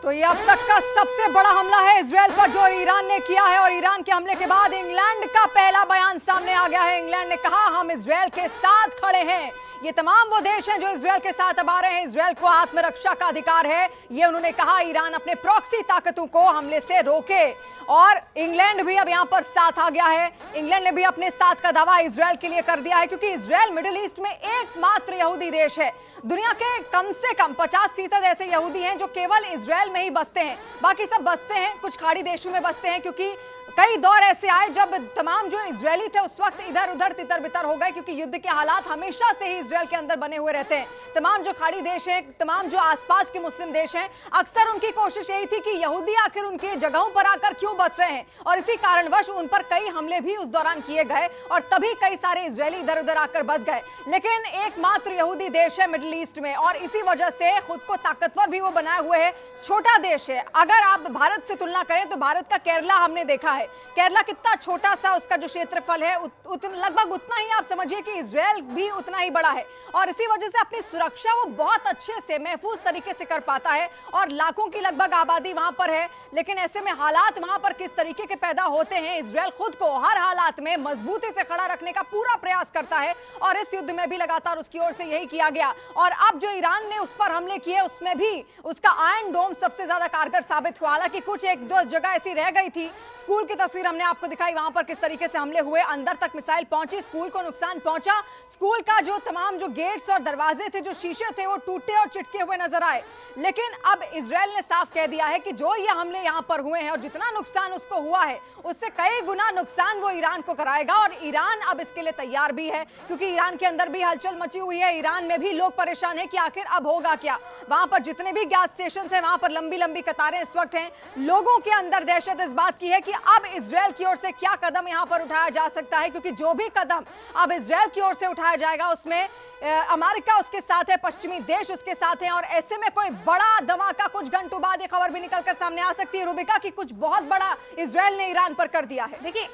तो ये अब तक का सबसे बड़ा हमला है इजराइल पर जो ईरान ने किया है, और ईरान के हमले के बाद इंग्लैंड का पहला बयान सामने आ गया है। इंग्लैंड ने कहा हम इजराइल के साथ खड़े हैं। ये तमाम वो देश हैं जो इजराइल के साथ अब आ रहे हैं। इजराइल को आत्मरक्षा का अधिकार है, ये उन्होंने कहा। ईरान अपने प्रॉक्सी ताकतों को हमले से रोके, और इंग्लैंड भी अब यहां पर साथ आ गया है। इंग्लैंड ने भी अपने साथ का दावा इजराइल के लिए कर दिया है, क्योंकि इजराइल मिडिल ईस्ट में एकमात्र यहूदी देश है। दुनिया के कम से कम 50% ऐसे यहूदी हैं जो केवल इजराइल में ही बसते हैं, बाकी सब बसते हैं कुछ खाड़ी देशों में बसते हैं, क्योंकि कई दौर ऐसे आए जब तमाम जो इजरायली थे उस वक्त इधर उधर तितर बितर हो गए, क्योंकि युद्ध के हालात हमेशा से ही इजराइल के अंदर बने हुए रहते हैं। तमाम जो खाड़ी देश हैं, तमाम जो आसपास के मुस्लिम देश हैं, अक्सर उनकी कोशिश यही थी कि यहूदी आखिर उनके जगहों पर आकर क्यों बस रहे हैं, और इसी कारणवश उन पर कई हमले भी उस दौरान किए गए, और तभी कई सारे इजरायली इधर उधर आकर बस गए। लेकिन एकमात्र यहूदी देश है मिडिल ईस्ट में, और इसी वजह से खुद को ताकतवर भी वो बनाए हुए है। छोटा देश है, अगर आप भारत से तुलना करें तो भारत का केरला हमने देखा है। केरला कितना छोटा सा उसका जो क्षेत्रफल है, लगभग उतना ही आप समझिए कि इजराइल भी उतना ही बड़ा है, और इसी वजह से अपनी सुरक्षा वो बहुत अच्छे से महफूज तरीके से कर पाता है, और लाखों की लगभग आबादी वहां पर है। लेकिन ऐसे में हालात वहां पर किस तरीके के पैदा होते हैं, इजराइल खुद को हर हालात में मजबूती से खड़ा रखने का पूरा प्रयास करता है, और इस युद्ध में भी लगातार उसकी ओर से यही किया गया। और अब जो ईरान ने उस पर हमले किए उसमें भी उसका आयरन डोम सबसे ज्यादा कारगर साबित हुआ। हालांकि कुछ एक दो जगह ऐसी रह गई थी। स्कूल की तस्वीर हमने आपको दिखाई, वहां पर किस तरीके से हमले हुए, अंदर तक मिसाइल पहुंची, स्कूल को नुकसान पहुंचा। स्कूल का जो तमाम जो गेट्स और दरवाजे थे, जो शीशे थे, वो टूटे और चिटके हुए नजर आए। लेकिन अब इजराइल ने साफ कह दिया है कि जो ये हमले यहां पर हुए हैं और जितना नुकसान उसको हुआ है, उससे कई गुना नुकसान वो ईरान को कराएगा, और ईरान अब इसके लिए तैयार भी है, क्योंकि ईरान के अंदर भी हलचल मची हुई है। ईरान में भी लोग परेशान हैं कि आखिर अब होगा क्या। वहां पर जितने भी गैस स्टेशन हैं, वहां पर लंबी लंबी कतारें इस वक्त हैं। लोगों के अंदर दहशत इस बात की है कि अब इजराइल की ओर से क्या कदम यहां पर उठाया जा सकता है, क्योंकि जो भी कदम अब इजराइल की ओर से उठाया जाएगा उसमें अमेरिका उसके साथ है, पश्चिमी देश उसके साथ हैं, और ऐसे में कोई बड़ा धमाका कुछ घंटों बाद ये खबर भी निकलकर सामने आ सकती है, रूबिका, कि कुछ बहुत बड़ा इजराइल ने ईरान पर कर दिया है। देखिए,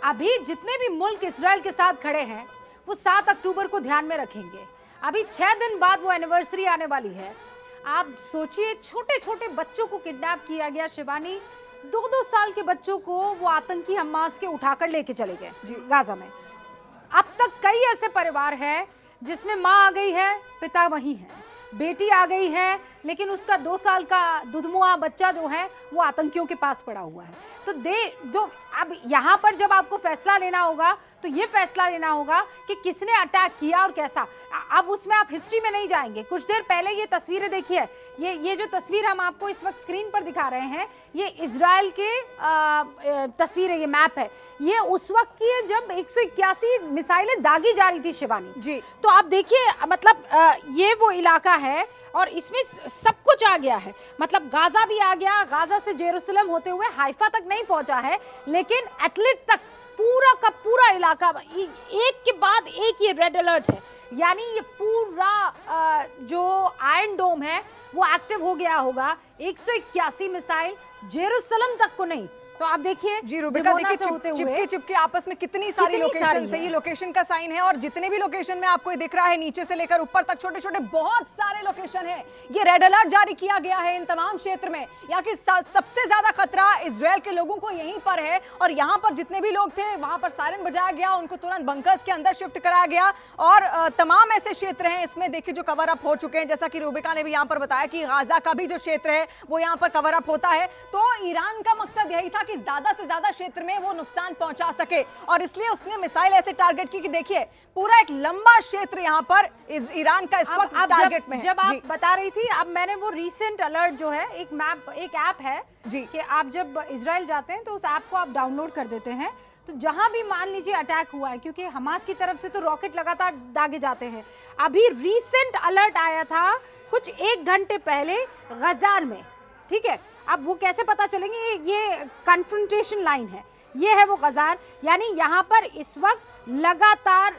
अभी जितने भी मुल्क इजराइल के साथ खड़े हैं वो 7 अक्टूबर को ध्यान में रखेंगे। अभी 6 दिन बाद वो एनिवर्सरी आने वाली है। आप सोचिए, छोटे छोटे बच्चों को किडनैप किया गया। शिवानी, 2-2 साल के बच्चों को वो आतंकी हमास के उठाकर लेके चले गए गाजा में। अब तक कई ऐसे परिवार हैं जिसमें माँ आ गई है, पिता वहीं है, बेटी आ गई है, लेकिन उसका 2 साल का दुधमुआ बच्चा जो है वो आतंकियों के पास पड़ा हुआ है। तो अब यहाँ पर जब आपको फैसला लेना होगा तो ये फैसला लेना होगा कि किसने अटैक किया और कैसा। अब उसमें आप हिस्ट्री में नहीं जाएंगे। कुछ देर पहले ये तस्वीरें देखिए, ये जो तस्वीर हम आपको इस वक्त स्क्रीन पर दिखा रहे हैं, ये इजराइल के तस्वीर है, ये मैप है। ये उस वक्त की है जब 181 मिसाइलें दागी जा रही थी शिवानी जी। तो आप देखिए, मतलब ये वो इलाका है और इसमें सब कुछ आ गया है। मतलब गाजा भी आ गया, गाजा से जेरूसलम होते हुए हाइफा तक नहीं पहुंचा है, लेकिन एटलिट तक पूरा का पूरा इलाका एक के बाद एक ये रेड अलर्ट है। यानी ये पूरा जो आयरन डोम है वो एक्टिव हो गया होगा। 181 मिसाइल जेरूसलम तक को नहीं, तो आप देखिए जी रूबिका, देखिए चिपके चिपके आपस में कितनी सारी लोकेशन है। ये लोकेशन का साइन है, और जितने भी लोकेशन में आपको दिख रहा है, नीचे से लेकर ऊपर तक छोटे छोटे बहुत सारे लोकेशन है। ये रेड अलर्ट जारी किया गया है इन तमाम क्षेत्र में। यहाँ की सबसे ज्यादा खतरा इजराइल के लोगों को यहीं पर है, और यहाँ पर जितने भी लोग थे वहां पर सायरन बजाया गया, उनको तुरंत बंकर्स के अंदर शिफ्ट कराया गया। और तमाम ऐसे क्षेत्र हैं इसमें देखिए जो कवर अप हो चुके हैं, जैसा कि रूबिका ने भी यहाँ पर बताया कि गाजा का भी जो क्षेत्र है वो यहाँ पर कवर अप होता है। तो ईरान का मकसद यही था कि ज्यादा से ज्यादा क्षेत्र में वो नुकसान पहुंचा सके, और इसलिए उसने मिसाइल ऐसे टारगेट की कि देखिए पूरा एक लंबा क्षेत्र यहां पर ईरान का इस वक्त टारगेट में है। जब आप बता रही थी, अब मैंने वो रीसेंट अलर्ट जो है, एक ऐप है जी, कि आप जब इजराइल जाते हैं तो उस ऐप को आप डाउनलोड कर देते हैं, तो जहां भी मान लीजिए अटैक हुआ है, क्योंकि हमास की तरफ से तो रॉकेट लगातार दागे जाते हैं। अभी रीसेंट अलर्ट आया था कुछ 1 घंटे पहले गजान में, ठीक है। अब वो कैसे पता चलेंगे, ये कन्फ्रंटेशन लाइन है, ये है वो गजान। यानी यहाँ पर इस वक्त लगातार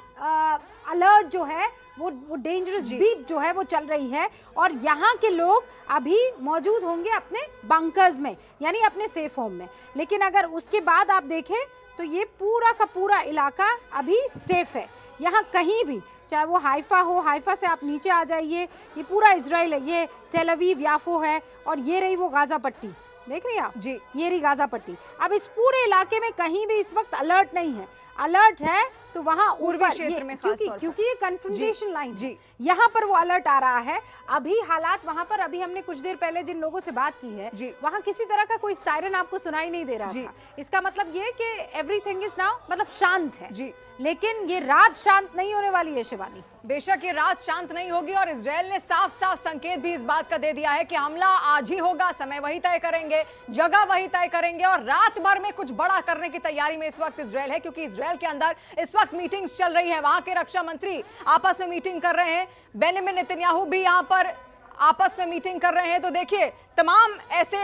अलर्ट जो है वो डेंजरस बीप जो है वो चल रही है, और यहाँ के लोग अभी मौजूद होंगे अपने बंकर्स में, यानी अपने सेफ होम में। लेकिन अगर उसके बाद आप देखें तो ये पूरा का पूरा इलाका अभी सेफ है। यहाँ कहीं भी चाहे वो हाइफा हो, हाइफा से आप नीचे आ जाइए, ये पूरा इजराइल है, ये तेल अवीव, याफो है, और ये रही वो गाजा पट्टी, देख रही हैं आप जी, ये रही गाजा पट्टी। अब इस पूरे इलाके में कहीं भी इस वक्त अलर्ट नहीं है, अलर्ट है तो वहां पूर्वी क्षेत्र में खास तौर पर, क्योंकि ये कन्फ्रंटेशन लाइन जी, यहाँ पर वो अलर्ट आ रहा है। अभी हालात वहां पर, अभी हमने कुछ देर पहले जिन लोगों से बात की है, वहां किसी तरह का कोई सायरन आपको सुनाई नहीं दे रहा था। इसका मतलब ये कि एवरीथिंग इज नाउ, मतलब शांत है जी। लेकिन ये रात शांत नहीं होने वाली है शिवानी। बेशक ये रात शांत नहीं होगी, और इजराइल ने साफ साफ संकेत भी इस बात का दे दिया है कि हमला आज ही होगा, समय वही तय करेंगे, जगह वही तय करेंगे, और रात भर में कुछ बड़ा करने की तैयारी में इस वक्त इजराइल है, क्योंकि इजराइल के अंदर इस वक्त मीटिंग्स चल रही है। वहां के रक्षा मंत्री आपस में मीटिंग कर रहे हैं, बेंजामिन नेतन्याहू भी यहां पर आपस में मीटिंग कर रहे हैं। तो देखिए तमाम ऐसे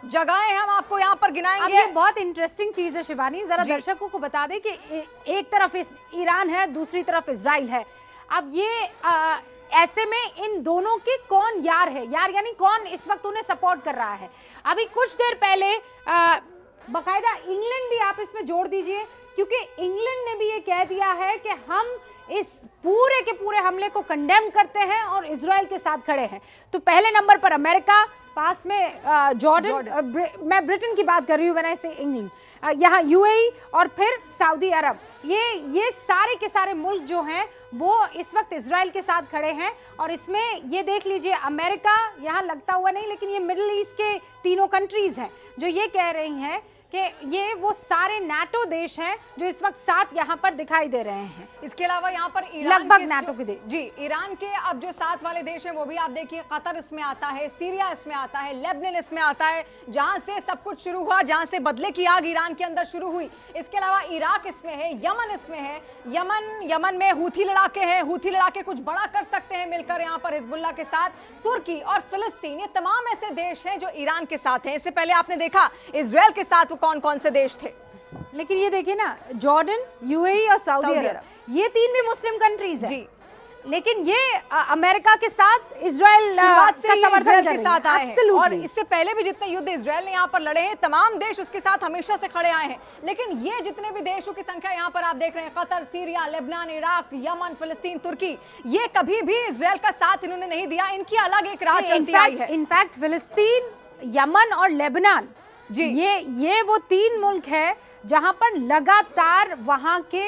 जगहें हम आपको यहाँ पर गिनाएंगे। अब ये बहुत इंटरेस्टिंग चीज है शिवानी, जरा दर्शकों को बता दें कि एक तरफ ईरान है, दूसरी तरफ इजराइल है। अब ये ऐसे में इन दोनों के कौन यार है, यार यानी कौन इस वक्त उन्हें सपोर्ट कर रहा है। अभी कुछ देर पहले बकायदा इंग्लैंड भी आप इसमें जोड़ दीजिए, क्योंकि इंग्लैंड ने भी ये कह दिया है कि हम इस पूरे के पूरे हमले को कंडेम करते हैं और इजराइल के साथ खड़े हैं। तो पहले नंबर पर अमेरिका, पास में जॉर्डन, मैं ब्रिटेन की बात कर रही हूँ, मैंने से इंग्लैंड, यहाँ यूएई, और फिर सऊदी अरब। ये सारे के सारे मुल्क जो हैं वो इस वक्त इजराइल के साथ खड़े हैं। और इसमें ये देख लीजिए, अमेरिका यहाँ लगता हुआ नहीं, लेकिन ये मिडिल ईस्ट के तीनों कंट्रीज हैं जो ये कह रही हैं कि ये वो सारे नाटो देश हैं जो इस वक्त साथ यहाँ पर दिखाई दे रहे हैं। इसके अलावा यहाँ पर ईरान लगभग नाटो के देश, जी, ईरान के अब जो साथ वाले देश हैं वो भी आप देखिए, कतर इसमें आता है, सीरिया इसमें आता है, लेबनान इसमें आता है, जहां से सब कुछ शुरू हुआ, जहां से बदले की आग ईरान के अंदर शुरू हुई। इसके अलावा इराक इसमें है, यमन इसमें है, यमन में हूथी लड़ाके हैं, हूथी लड़ाके कुछ बड़ा कर सकते हैं मिलकर यहाँ पर हिजबुल्लाह के साथ, तुर्की और फिलिस्तीन, ये तमाम ऐसे देश हैं जो ईरान के साथ हैं। इससे पहले आपने देखा इजराइल के साथ कौन कौन से देश थे, लेकिन ये देखिए ना, जॉर्डन, यूएई और सऊदी अरब, ये तीन भी मुस्लिम कंट्रीज हैं जी। लेकिन ये अमेरिका के साथ इजराइल का समर्थन के साथ आए हैं, और इससे पहले भी जितने युद्ध इजराइल ने यहाँ पर लड़े हैं, तमाम देश उसके साथ हमेशा से खड़े आए हैं। लेकिन ये जितने भी देशों की संख्या यहाँ पर आप देख रहे हैं, Qatar, Syria, Lebanon, Iraq, Yemen, फिलिस्तीन, तुर्की, ये कभी भी इजराइल का साथ इन्होंने नहीं दिया। इनकी अलग एक राह चलती आई है। इनफैक्ट फिलिस्तीन, यमन और लेबनान जी, ये वो तीन मुल्क है जहां पर लगातार वहां के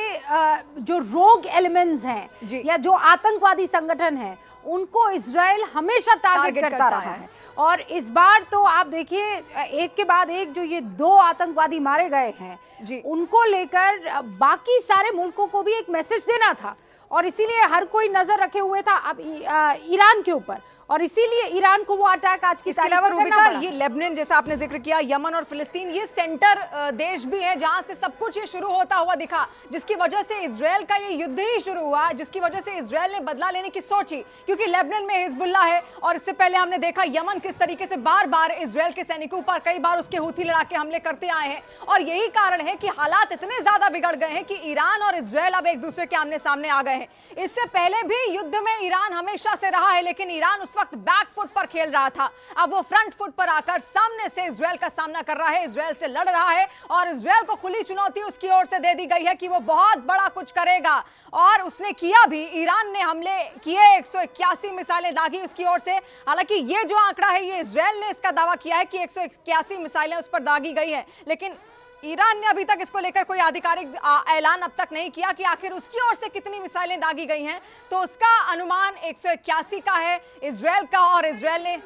जो रोग एलिमेंट्स हैं या जो आतंकवादी संगठन हैं, उनको इजराइल हमेशा टारगेट करता रहा है। और इस बार तो आप देखिए, एक के बाद एक जो ये दो आतंकवादी मारे गए हैं जी, उनको लेकर बाकी सारे मुल्कों को भी एक मैसेज देना था, और इसीलिए हर कोई नजर रखे हुए था अब ईरान के ऊपर, और इसीलिए ईरान को वो अटैक आज की तारीख में करना पड़ा। ये लेबनान जैसा आपने जिक्र किया, यमन और फिलिस्तीन, ये सेंटर देश भी है जहां से सब कुछ ये शुरू होता हुआ दिखा, जिसकी वजह से इजराइल का ये युद्ध ही शुरू हुआ, जिसकी वजह से इजराइल ने बदला लेने की सोची, क्योंकि लेबनान में हिजबुल्लाह है, और इससे पहले हमने देखा यमन किस तरीके से बार बार इजराइल के सैनिकों पर कई बार उसके हूथी लड़ाके हमले करते आए हैं। और यही कारण है कि हालात इतने ज्यादा बिगड़ गए हैं कि ईरान और इजराइल अब एक दूसरे के आमने सामने आ गए हैं। इससे पहले भी युद्ध में ईरान हमेशा से रहा है, लेकिन ईरान उस वक्त बैक फुट पर खेल रहा था। अब वो फ्रंट फुट पर आकर सामने से इजराइल का सामना कर रहा है, इजराइल से लड़ रहा है, और इजराइल को खुली चुनौती उसकी ओर से दे दी गई है कि वो बहुत बड़ा कुछ करेगा, और उसने किया भी। ईरान ने हमले किए, 181 मिसाइलें दागी उसकी ओर से। हालांकि ये जो आंकड़ा है, ये इजराइल ने इसका दावा किया है कि 181 मिसाइलें उस पर दागी गई हैं, लेकिन ईरान ने अभी तक इसको लेकर कोई आधिकारिक ऐलान अब तक नहीं किया कि आखिर उसकी ओर से कितनी मिसाइलें दागी गई हैं। तो उसका अनुमान 181 का है इजराइल का, और इजराइल ने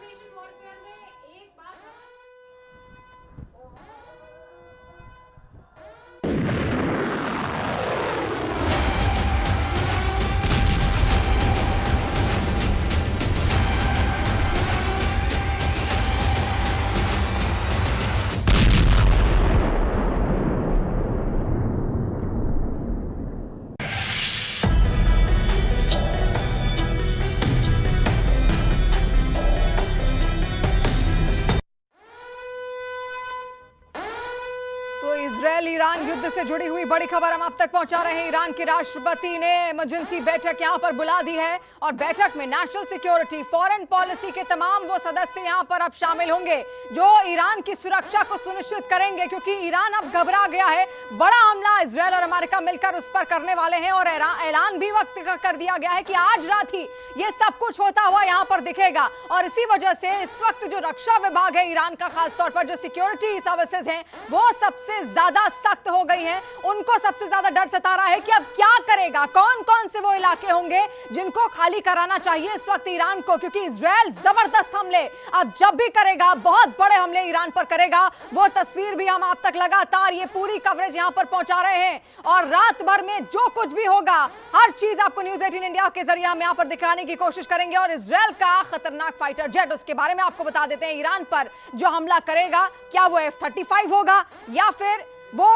ईरान युद्ध से जुड़ी हुई बड़ी खबर हम आप तक पहुंचा रहे हैं। ईरान के राष्ट्रपति ने इमरजेंसी बैठक यहां पर बुला दी है और बैठक में नेशनल सिक्योरिटी, फॉरेन पॉलिसी के तमाम वो सदस्य यहां पर अब शामिल होंगे जो ईरान की सुरक्षा को सुनिश्चित करेंगे, क्योंकि ईरान अब घबरा गया है। बड़ा हमला इजरायल और अमेरिका मिलकर उस पर करने वाले हैं और ऐलान भी वक्त का कर दिया गया है कि आज रात ही ये सब कुछ होता हुआ यहां पर दिखेगा। और इसी वजह से इस वक्त जो रक्षा विभाग है ईरान का, खासतौर पर जो सिक्योरिटी सर्विसेज हैं वो सबसे ज्यादा सख्त हो गई हैं। उनको सबसे ज्यादा डर सता रहा है कि अब क्या करेगा, कौन कौन से वो इलाके होंगे जिनको खाली कराना चाहिए इस वक्त ईरान को, क्योंकि इजरायल जबरदस्त हमले अब जब भी करेगा, बहुत बड़े हमले ईरान पर करेगा। वो तस्वीर भी हम आप तक लगातार ये पूरी कवरेज यहां पर पहुंचा रहे हैं और रात भर में जो कुछ भी होगा हर चीज आपको न्यूज 18 इंडिया के जरिए हम यहां पर दिखाने की कोशिश करेंगे। और इजरायल का खतरनाक फाइटर जेट, उसके बारे में आपको बता देते हैं। ईरान पर जो हमला करेगा, क्या वो F-35 होगा या फिर वो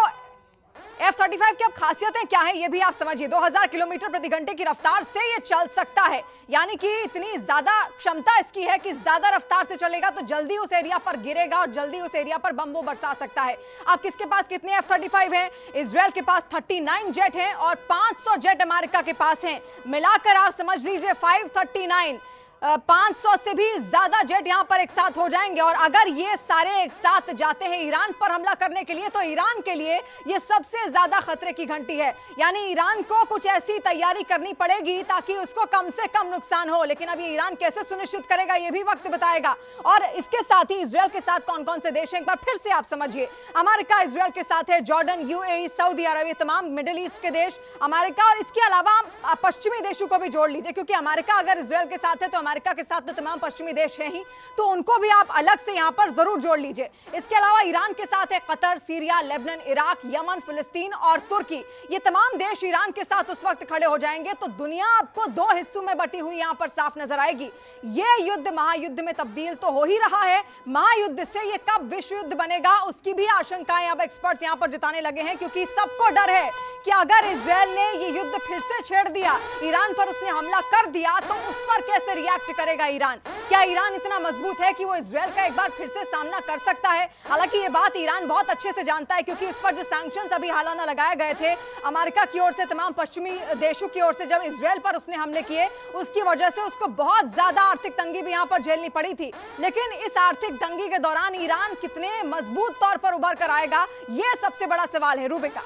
F-35 की अब खासियतें क्या है ये भी आप समझिए। 2000 किलोमीटर प्रति घंटे की रफ्तार से ये चल सकता है, यानी कि इतनी ज्यादा क्षमता इसकी है कि ज्यादा रफ्तार से चलेगा तो जल्दी उस एरिया पर गिरेगा और जल्दी उस एरिया पर बम बरसा सकता है। अब किसके पास कितने F-35 हैं? इजरायल के पास 39 जेट हैं और 500 जेट अमेरिका के पास हैं। मिलाकर आप समझ लीजिए 539, 500 से भी ज्यादा जेट यहां पर एक साथ हो जाएंगे। और अगर ये सारे एक साथ जाते हैं ईरान पर हमला करने के लिए, तो ईरान के लिए ये सबसे ज्यादा खतरे की घंटी है। यानी ईरान को कुछ ऐसी तैयारी करनी पड़ेगी ताकि उसको कम से कम नुकसान हो, लेकिन अब ये ईरान कैसे सुनिश्चित करेगा ये भी वक्त बताएगा। और इसके साथ ही इजरायल के साथ कौन कौन से देश हैं एक बार फिर से आप समझिए। अमेरिका इजरायल के साथ है, जॉर्डन, यूएई, सऊदी अरब, ये तमाम मिडिल ईस्ट के देश अमेरिका, और इसके अलावा पश्चिमी देशों को भी जोड़ लीजिए, क्योंकि अमेरिका अगर इजरायल के साथ है तो अमेरिका के साथ तो तमाम पश्चिमी देश हैं ही, तो उनको भी आप अलग से यहां पर जरूर जोड़ लीजिए। इसके अलावा ईरान के साथ है Qatar, Syria, Lebanon, Iraq, Yemen, फिलिस्तीन और तुर्की। ये तमाम देश ईरान के साथ उस वक्त खड़े हो जाएंगे तो दुनिया आपको दो हिस्सों में बटी हुई यहां पर साफ नजर आएगी। ये युद्ध महायुद्ध में तब्दील तो हो ही रहा है। महायुद्ध से ये कब विश्व युद्ध बनेगा उसकी भी आशंकाएं अब एक्सपर्ट्स यहां पर जताने लगे हैं, क्योंकि सबको डर है कि अगर इजरायल ने ये युद्ध फिर से छेड़ दिया, ईरान पर उसने हमला कर दिया, तो उस पर कैसे रिएक्ट करेगा ईरान। क्या ईरान इतना मजबूत है कि वो इजरायल का एक बार फिर से सामना कर सकता है? हालांकि ये बात ईरान बहुत अच्छे से जानता है, क्योंकि उस पर जो सैंक्शंस अभी हालाना लगाए गए थे अमेरिका की ओर से, तमाम पश्चिमी देशों की ओर से, जब इजरायल पर उसने हमले किए, उसकी वजह से उसको बहुत ज्यादा आर्थिक तंगी भी यहां पर झेलनी पड़ी थी। लेकिन इस आर्थिक तंगी के दौरान ईरान कितने मजबूत तौर पर उभर कर आएगा, यह सबसे बड़ा सवाल है। रूबिका,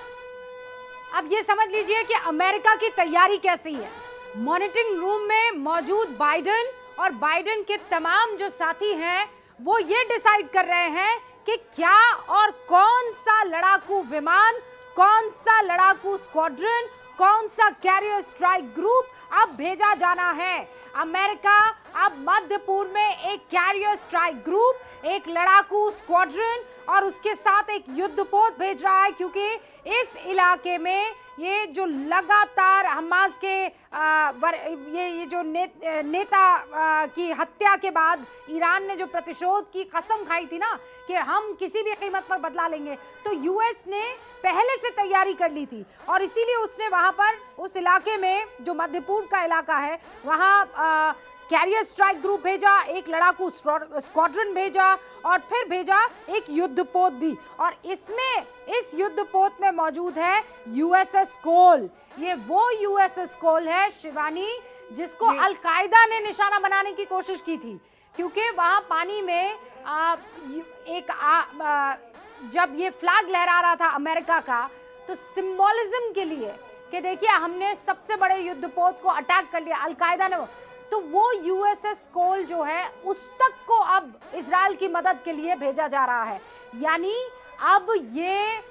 अब ये समझ लीजिए कि अमेरिका की तैयारी कैसी है। मॉनिटरिंग रूम में मौजूद बाइडेन और बाइडेन के तमाम जो साथी हैं वो ये डिसाइड कर रहे हैं कि क्या और कौन सा लड़ाकू विमान, कौन सा लड़ाकू स्क्वाड्रन, कौन सा कैरियर स्ट्राइक ग्रुप अब भेजा जाना है। अमेरिका अब मध्य पूर्व में एक कैरियर स्ट्राइक ग्रुप, एक लड़ाकू स्क्वाड्रन और उसके साथ एक युद्धपोत भेज रहा है, क्योंकि इस इलाके में ये जो लगातार हमास के ये जो नेता की हत्या के बाद ईरान ने जो प्रतिशोध की कसम खाई थी ना कि हम किसी भी कीमत पर बदला लेंगे, तो यूएस ने पहले से तैयारी कर ली थी और इसीलिए उसने वहां पर उस इलाके में जो मध्य पूर्व का इलाका है वहां कैरियर स्ट्राइक ग्रुप भेजा, एक लड़ाकू स्क्वाड्रन भेजा और फिर भेजा एक युद्धपोत भी। और इसमें इस युद्धपोत में मौजूद है यूएसएस कोल। ये वो यूएसएस कोल है शिवानी जिसको अल-कायदा ने निशाना बनाने की कोशिश की थी, क्योंकि वहां पानी में जब ये फ्लैग लहरा रहा था अमेरिका का, तो सिंबोलिज्म के लिए कि देखिए हमने सबसे बड़े युद्धपोत को अटैक कर लिया, अल-कायदा ने, तो वो यूएसएस कोल जो है उस तक को अब इजराइल की मदद के लिए भेजा जा रहा है। यानी अब ये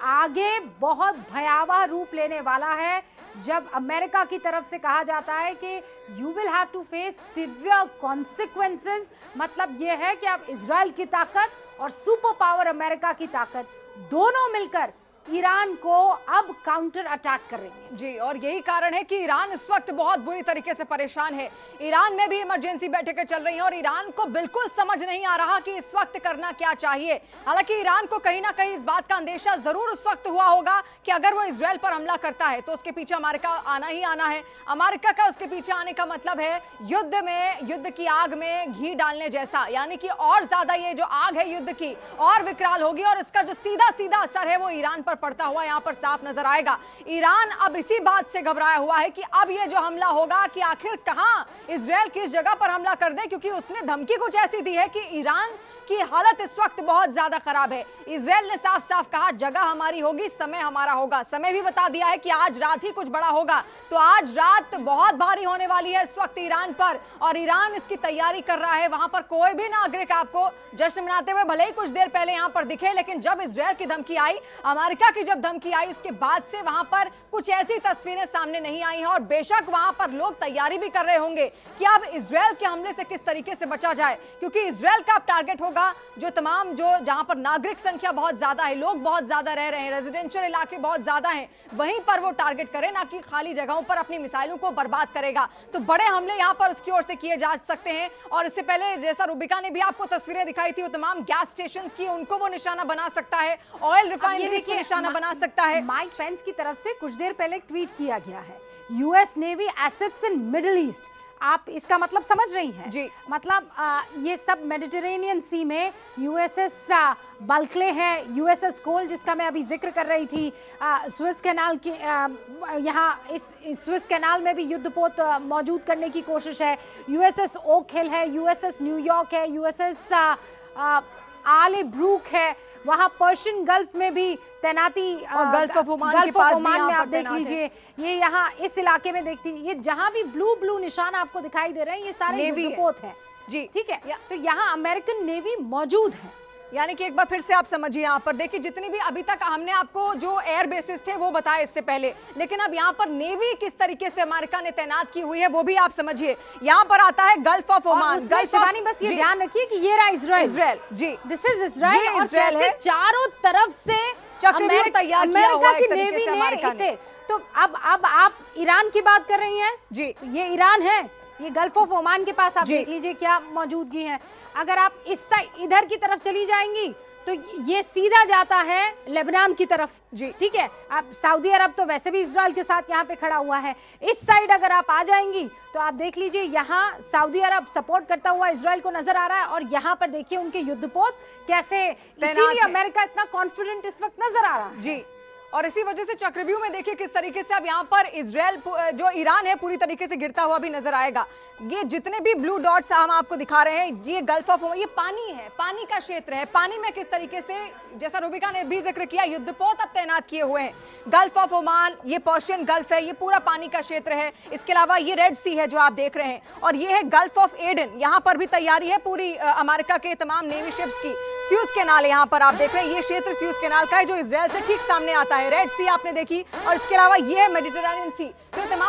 आगे बहुत भयावह रूप लेने वाला है, जब अमेरिका की तरफ से कहा जाता है कि you will have to face severe consequences. मतलब ये है कि अब इजराइल की ताकत और सुपर पावर अमेरिका की ताकत दोनों मिलकर ईरान को अब काउंटर अटैक करेंगे। जी, और यही कारण है कि ईरान इस वक्त बहुत बुरी तरीके से परेशान है। ईरान में भी इमरजेंसी बैठकें चल रही हैं और ईरान को बिल्कुल समझ नहीं आ रहा कि इस वक्त करना क्या चाहिए। हालांकि ईरान को कहीं ना कहीं इस बात का अंदेशा जरूर उस वक्त हुआ होगा कि अगर वो इजरायल पर हमला करता है तो उसके पीछे अमेरिका आना ही आना है। अमेरिका का उसके पीछे आने का मतलब है युद्ध की आग में घी डालने जैसा, यानी कि और ज्यादा ये जो आग है युद्ध की और विकराल होगी और इसका जो सीधा सीधा असर है वो ईरान पर पड़ता हुआ यहाँ पर साफ नजर आएगा। ईरान अब इसी बात से घबराया हुआ है कि अब ये जो हमला होगा कि आखिर कहां इजराइल किस जगह पर हमला कर दे, क्योंकि उसने धमकी कुछ ऐसी दी है कि ईरान की हालत इस वक्त बहुत ज्यादा खराब है। इजराइल ने साफ साफ कहा जगह हमारी होगी, समय हमारा होगा। समय भी बता दिया है कि आज रात ही कुछ बड़ा होगा। तो आज रात बहुत भारी होने वाली है इस वक्त ईरान पर, और ईरान इसकी तैयारी कर रहा है। वहां पर कोई भी नागरिक आपको जश्न मनाते हुए भले ही कुछ देर पहले यहां पर दिखे, लेकिन जब इजराइल की धमकी आई, अमेरिका की जब धमकी आई, उसके बाद से वहां पर कुछ ऐसी तस्वीरें सामने नहीं आई हैं। और बेशक वहां पर लोग तैयारी भी कर रहे होंगे कि अब इजराइल के हमले से किस तरीके से बचा जाए, क्योंकि इजराइल का अब टारगेट होगा जो तमाम जो जहां पर नागरिक संख्या बहुत ज्यादा है, लोग बहुत ज्यादा रह रहे हैं, रेजिडेंशियल इलाके बहुत ज्यादा हैं, वहीं पर वो टारगेट करे, ना कि खाली जगहों पर अपनी मिसाइलों को बर्बाद करेगा। तो बड़े हमले यहां पर उसकी ओर से किए जा सकते हैं। और इससे पहले जैसा रूबिका ने भी आपको तस्वीरें दिखाई थी, वो तमाम गैस स्टेशन की उनको वो निशाना बना सकता है, ऑयल रिफाइनरीज को निशाना बना सकता है। माइक पेंस की तरफ से कुछ देर पहले ट्वीट किया गया है, US navy assets in middle east. आप इसका मतलब समझ रही हैं जी। मतलब ये सब मेडिटेरेनियन सी में यूएसएस बल्कले है, यूएसएस कोल जिसका मैं अभी जिक्र कर रही थी, स्विस कैनाल की यहाँ इस स्विस कैनाल में भी युद्धपोत मौजूद करने की कोशिश है। यूएसएस ओक हिल है, यूएसएस न्यूयॉर्क है, यूएसएस आले ब्रूक है, वहां पर्शियन गल्फ में भी तैनाती, और गल्फ ऑफ ओमान के पास भी में आप देख लीजिए, ये यहाँ इस इलाके में देखती, ये जहां भी ब्लू ब्लू निशान आपको दिखाई दे रहे हैं, ये सारे युद्धपोत हैं जी। ठीक है, तो यहाँ अमेरिकन नेवी मौजूद है। यानी कि एक बार फिर से आप समझिए, यहाँ पर देखिए जितनी भी अभी तक हमने आपको जो एयर बेसिस थे वो बताए इससे पहले, लेकिन अब यहाँ पर नेवी किस तरीके से अमेरिका ने तैनात की हुई है वो भी आप समझिए। यहाँ पर आता है गल्फ ऑफ ओमान, शिवानी बस ये ध्यान रखिए कि ये रहा Israel ji, this is Israel, और इजराइल है, चारों तरफ से चक्रव्यूह तैयार किया हुआ है की नेवी ने इसे। तो अब आप ईरान की बात कर रही हैं जी, तो ये ईरान है, ये गल्फ ऑफ ओमान के पास आप देख लीजिए क्या मौजूदगी है। अगर आप इस साइड इधर की तरफ चली जाएंगी तो ये सीधा जाता है लेबनान की तरफ जी, ठीक है। अब सऊदी अरब तो वैसे भी इजराइल के साथ यहाँ पे खड़ा हुआ है। इस साइड अगर आप आ जाएंगी तो आप देख लीजिए यहाँ सऊदी अरब सपोर्ट करता हुआ इजराइल को नजर आ रहा है, और यहाँ पर देखिए उनके युद्धपोत कैसे, इसीलिए अमेरिका इतना कॉन्फिडेंट इस वक्त नजर आ रहा है जी। और इसी वजह से चक्रव्यूह में देखिए किस तरीके से अब यहाँ पर इजराइल जो ईरान है पूरी तरीके से गिरता हुआ भी नजर आएगा। ये जितने भी ब्लू डॉट्स हम आपको दिखा रहे हैं, ये गल्फ ऑफ ओमान, ये पानी है, पानी का क्षेत्र है। पानी में किस तरीके से, जैसा रूबिका ने भी जिक्र किया, युद्धपोत अब तैनात किए हुए हैं। गल्फ ऑफ ओमान, ये पर्शियन गल्फ है, ये पूरा पानी का क्षेत्र है। इसके अलावा ये रेड सी है जो आप देख रहे हैं, और ये है गल्फ ऑफ एडन, यहाँ पर भी तैयारी है पूरी अमेरिका के तमाम नेवी शिप्स की। स्यूज कैनाल यहाँ पर आप देख रहे हैं, ये क्षेत्र स्यूज कैनाल का है जो इजराइल से ठीक सामने आता है। रेड सी आपने देखी, और इसके अलावा ये है मेडिटेरेनियन सी। तो तमाम